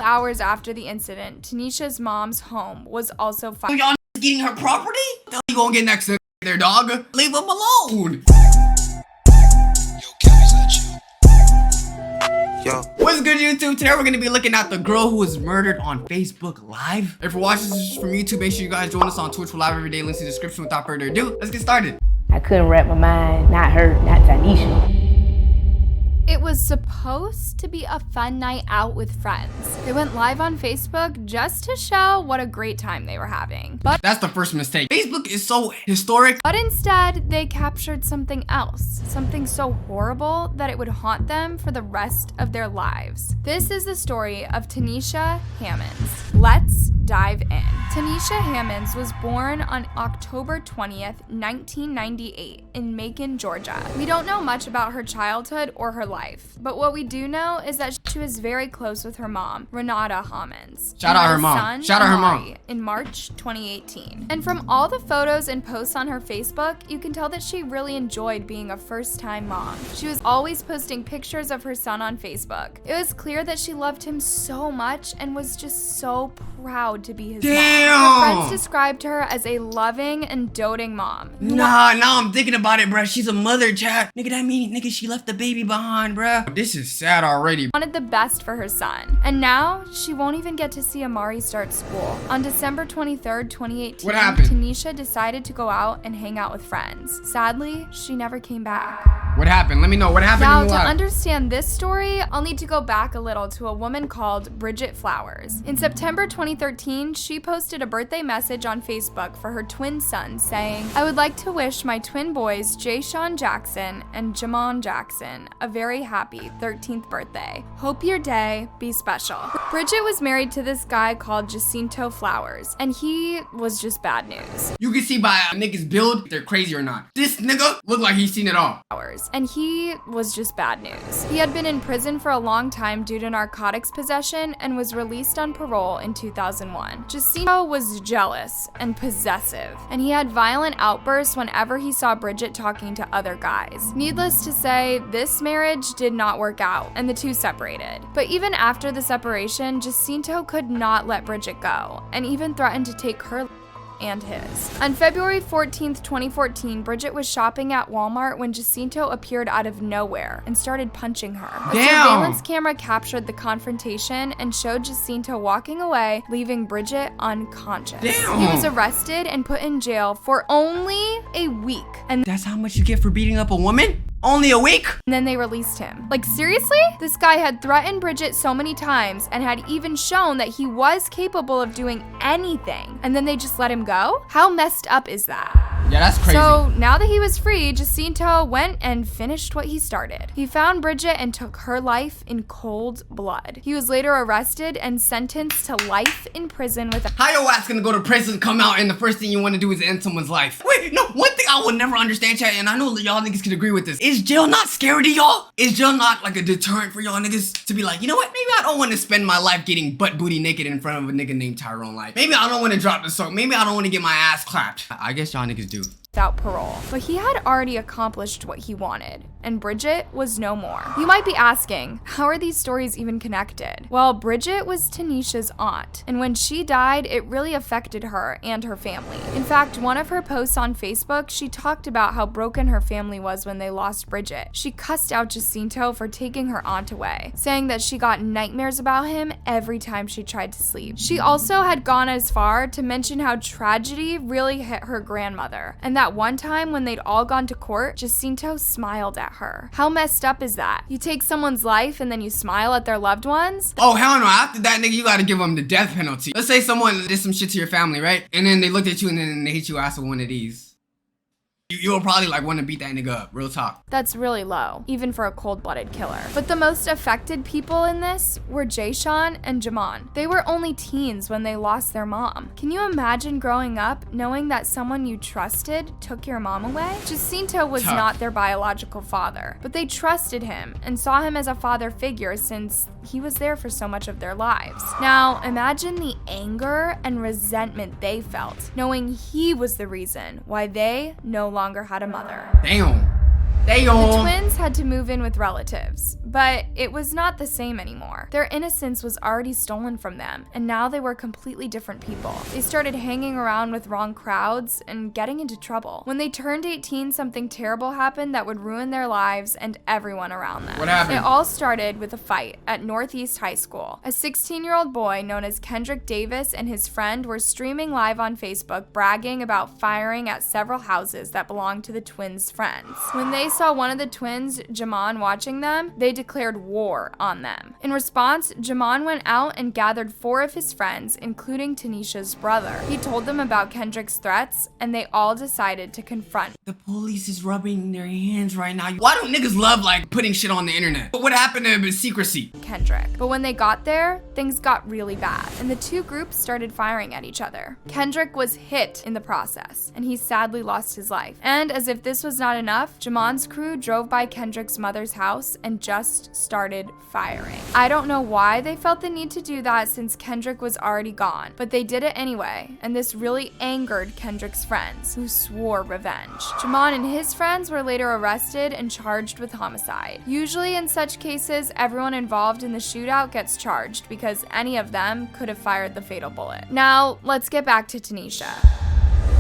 hours after the incident, Tanisha's mom's home was also So fired. y'all getting her property? The hell you gonna get next to there, dog? Leave him alone. Yo. What's good, YouTube? Today we're gonna be looking at the girl who was murdered on Facebook Live. If you're watching this from YouTube, make sure you guys join us on Twitch for live every day. Links in the description. Without further ado, let's get started. I couldn't wrap my mind, not her, not Tanisha. It was supposed to be a fun night out with friends. They went live on Facebook just to show what a great time they were having. That's the first mistake. Facebook is so historic. But instead, they captured something else. Something so horrible that it would haunt them for the rest of their lives. This is the story of Tanisha Hammonds. Let's dive in. Tanisha Hammonds was born on October 20th, 1998 in Macon, Georgia. We don't know much about her childhood or her life, but what we do know is that she was very close with her mom, Renata Hammonds. Shout out her mom. Shout out her mom. In March 2018. And from all the photos and posts on her Facebook, you can tell that she really enjoyed being a first-time mom. She was always posting pictures of her son on Facebook. It was clear that she loved him so much and was just so proud to be his mom. Her friends described her as a loving and doting mom. Nah, now I'm thinking about it, bruh. She's a mother, chat. Nigga, that mean, nigga, she left the baby behind, bruh. This is sad already. Wanted the best for her son. And now, she won't even get to see Amari start school. On December 23rd, 2018, What happened? Tanisha decided to go out and hang out with friends. Sadly, she never came back. What happened? Let me know. What happened Now, in the to live? understand this story, I'll need to go back a little to a woman called Bridget Flowers. In September 2013, she posted a birthday message on Facebook for her twin sons saying, "I would like to wish my twin boys, Jay-Sean Jackson and Jamon Jackson, a very happy 13th birthday. Hope your day be special." Bridget was married to this guy called Jacinto Flowers, and he was just bad news. You can see by a nigga's build if they're crazy or not. This nigga look like he's seen it all. And he was just bad news. He had been in prison for a long time due to narcotics possession and was released on parole in 2001. Jacinto was jealous and possessive, and he had violent outbursts whenever he saw Bridget talking to other guys. Needless to say, this marriage did not work out, and the two separated. But even after the separation, Jacinto could not let Bridget go, and even threatened to take her and his. On February 14th, 2014, Bridget was shopping at Walmart when Jacinto appeared out of nowhere and started punching her. A surveillance camera captured the confrontation and showed Jacinto walking away, leaving Bridget unconscious. Damn. He was arrested and put in jail for only a week, and That's how much you get for beating up a woman? Only a week? then they released him. Like, seriously? This guy had threatened Bridget so many times and had even shown that he was capable of doing anything, and then they just let him go? How messed up is that? Yeah, that's crazy. So now that he was free, Jacinto went and finished what he started. He found Bridget and took her life in cold blood. He was later arrested and sentenced to life in prison with a How your ass gonna go to prison, come out, and the first thing you want to do is end someone's life? Wait, no, one thing I will never understand, chat, and I know that y'all niggas can agree with this. Is jail not scary to y'all? Is jail not like a deterrent for y'all niggas to be like, you know what, maybe I don't want to spend my life getting butt booty naked in front of a nigga named Tyrone Life. Maybe I don't want to drop the soap. Maybe I don't want to get my ass clapped. I guess y'all niggas do. without parole. But he had already accomplished what he wanted, and Bridget was no more. You might be asking, how are these stories even connected? Well, Bridget was Tanisha's aunt, and when she died, it really affected her and her family. In fact, one of her posts on Facebook, she talked about how broken her family was when they lost Bridget. She cussed out Jacinto for taking her aunt away, saying that she got nightmares about him every time she tried to sleep. She also had gone as far to mention how tragedy really hit her grandmother, and that one time when they'd all gone to court, Jacinto smiled at her. How messed up is that? You take someone's life and then you smile at their loved ones? Oh, hell no. After that, nigga, you gotta give them the death penalty. Let's say someone did some shit to your family, right? And then they looked at you and then they hit you ass with one of these. You'll probably like want to beat that nigga up, real talk. That's really low, even for a cold-blooded killer. But the most affected people in this were Jay-Sean and Jamon. They were only teens when they lost their mom. Can you imagine growing up knowing that someone you trusted took your mom away? Jacinto was not their biological father, but they trusted him and saw him as a father figure since he was there for so much of their lives. Now, imagine the anger and resentment they felt, knowing he was the reason why they no longer had a mother. Damn. The twins had to move in with relatives, But it was not the same anymore. Their innocence was already stolen from them, and now they were completely different people. They started hanging around with wrong crowds and getting into trouble. When they turned 18, something terrible happened that would ruin their lives and everyone around them. What happened? It all started with a fight at Northeast High School. A 16-year-old boy known as Kendrick Davis and his friend were streaming live on Facebook bragging about firing at several houses that belonged to the twins' friends. When they saw one of the twins, Jamon, watching them, they declared war on them. In response, Jamon went out and gathered 4 of his friends, including Tanisha's brother. He told them about Kendrick's threats, and they all decided to confront. The police is rubbing their hands right now. Why don't niggas love like putting shit on the internet? But what happened to secrecy? Kendrick. But when they got there, things got really bad, and the two groups started firing at each other. Kendrick was hit in the process, and he sadly lost his life. And as if this was not enough, Jamon's crew drove by Kendrick's mother's house and just started firing. I don't know why they felt the need to do that since Kendrick was already gone, but they did it anyway, and this really angered Kendrick's friends, who swore revenge. Jamon and his friends were later arrested and charged with homicide. Usually in such cases, everyone involved in the shootout gets charged because any of them could have fired the fatal bullet. Now, let's get back to Tanisha.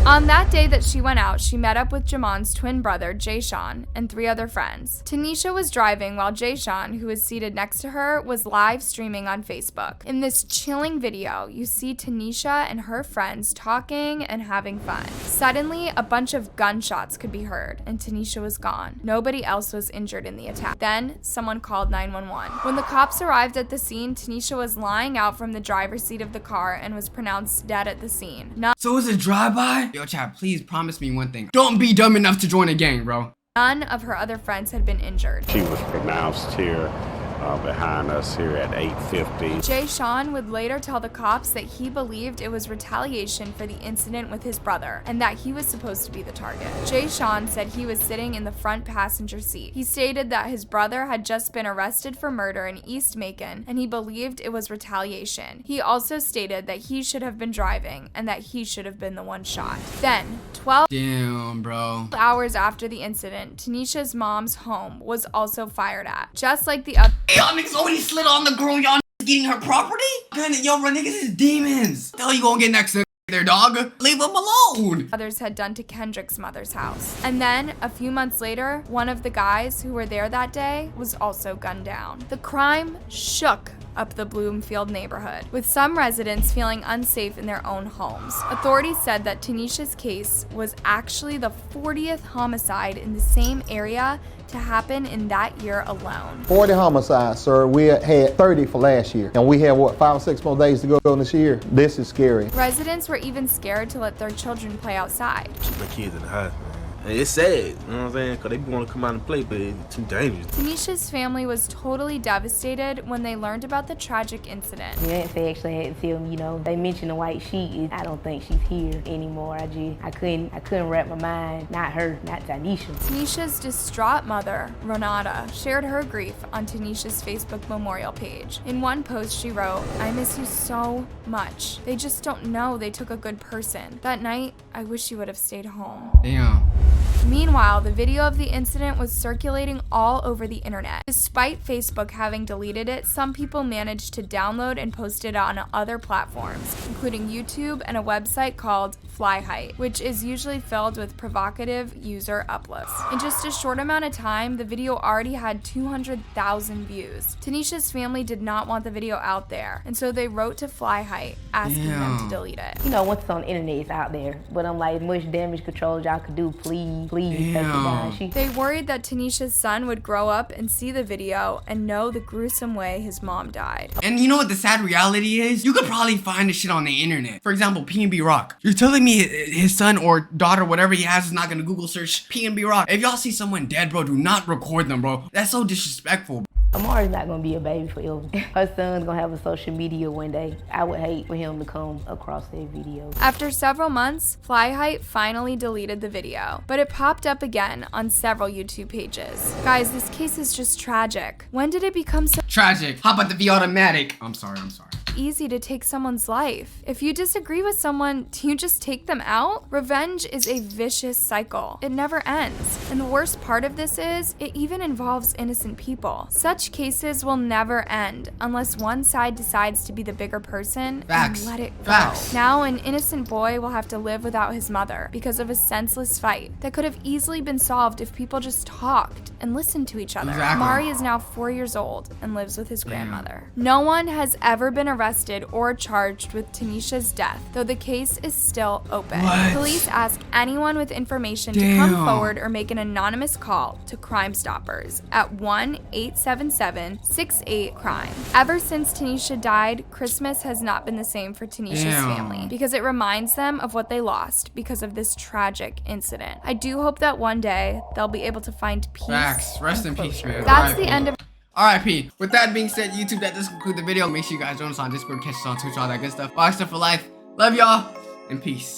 On that day that she went out, she met up with Jamon's twin brother, Jayshawn, and 3 other friends. Tanisha was driving while Jayshawn, who was seated next to her, was live streaming on Facebook. In this chilling video, you see Tanisha and her friends talking and having fun. Suddenly, a bunch of gunshots could be heard, and Tanisha was gone. Nobody else was injured in the attack. Then, someone called 911. When the cops arrived at the scene, Tanisha was lying out from the driver's seat of the car and was pronounced dead at the scene. So it was a drive-by? Yo, chat, please promise me one thing. Don't be dumb enough to join a gang, bro. None of her other friends had been injured. She was pronounced here behind us here at 8:50. Jayshawn would later tell the cops that he believed it was retaliation for the incident with his brother and that he was supposed to be the target. Jayshawn said he was sitting in the front passenger seat. He stated that his brother had just been arrested for murder in East Macon and he believed it was retaliation. He also stated that he should have been driving and that he should have been the one shot. Then, 12 Damn, bro. hours after the incident, Tanisha's mom's home was also fired at, just like the other. Y'all niggas already slid on the girl. Y'all niggas getting her property? Man, yo, bro, niggas is demons. The hell you gonna get next to their dog? Leave them alone. Others had done to Kendrick's mother's house. And then, a few months later, one of the guys who were there that day was also gunned down. The crime shook up the Bloomfield neighborhood, with some residents feeling unsafe in their own homes. Authorities said that Tanisha's case was actually the 40th homicide in the same area to happen in that year alone. 40 homicides, sir. We had 30 for last year. And we have, 5 or 6 more days to go on this year? This is scary. Residents were even scared to let their children play outside. Keep my kids in the house. And it's sad, you know what I'm saying? Because they want to come out and play, but it's too dangerous. Tanisha's family was totally devastated when they learned about the tragic incident. They actually had to tell me, they mentioned the white sheet. I don't think she's here anymore. I couldn't wrap my mind. Not her, not Tanisha. Tanisha's distraught mother, Renata, shared her grief on Tanisha's Facebook memorial page. In one post, she wrote, "I miss you so much. They just don't know they took a good person. That night, I wish you would have stayed home." Damn. Meanwhile, the video of the incident was circulating all over the internet. Despite Facebook having deleted it, some people managed to download and post it on other platforms, including YouTube and a website called Flyheight, which is usually filled with provocative user uploads. In just a short amount of time, the video already had 200,000 views. Tanisha's family did not want the video out there, and so they wrote to Flyheight asking them to delete it. Once on the internet, it's out there. But I'm like, much damage control y'all could do, please take it down. They worried that Tanisha's son would grow up and see the video and know the gruesome way his mom died. And you know what the sad reality is? You could probably find this shit on the internet. For example, PNB Rock. You're telling me his son or daughter, whatever he has, is not gonna Google search PNB Rock. If y'all see someone dead, bro, do not record them, bro. That's so disrespectful. Amari's not gonna be a baby forever. Her son's gonna have a social media one day. I would hate for him to come across their videos. After several months, Flyheight finally deleted the video, but it popped up again on several YouTube pages. Guys, this case is just tragic. When did it become so Tragic. How about the V automatic? I'm sorry. easy to take someone's life. If you disagree with someone, do you just take them out? Revenge is a vicious cycle. It never ends. And the worst part of this is, it even involves innocent people. Such cases will never end unless one side decides to be the bigger person Facts. and let it go. Facts. Now an innocent boy will have to live without his mother because of a senseless fight that could have easily been solved if people just talked and listened to each other. Exactly. Mari is now 4 years old and lives with his grandmother. No one has ever been arrested or charged with Tanisha's death, though the case is still open. What? Police ask anyone with information to Damn. come forward or make an anonymous call to Crime Stoppers at 1-877-68-CRIME. Ever since Tanisha died, Christmas has not been the same for Tanisha's Damn. family because it reminds them of what they lost because of this tragic incident. I do hope that one day they'll be able to find peace. Facts. Rest in and peace, closure. man. That's R.I.P. the end of R.I.P. With that being said, YouTube, that does conclude the video. Make sure you guys join us on Discord, catch us on Twitch, all that good stuff. Box stuff for life. Love y'all, and peace.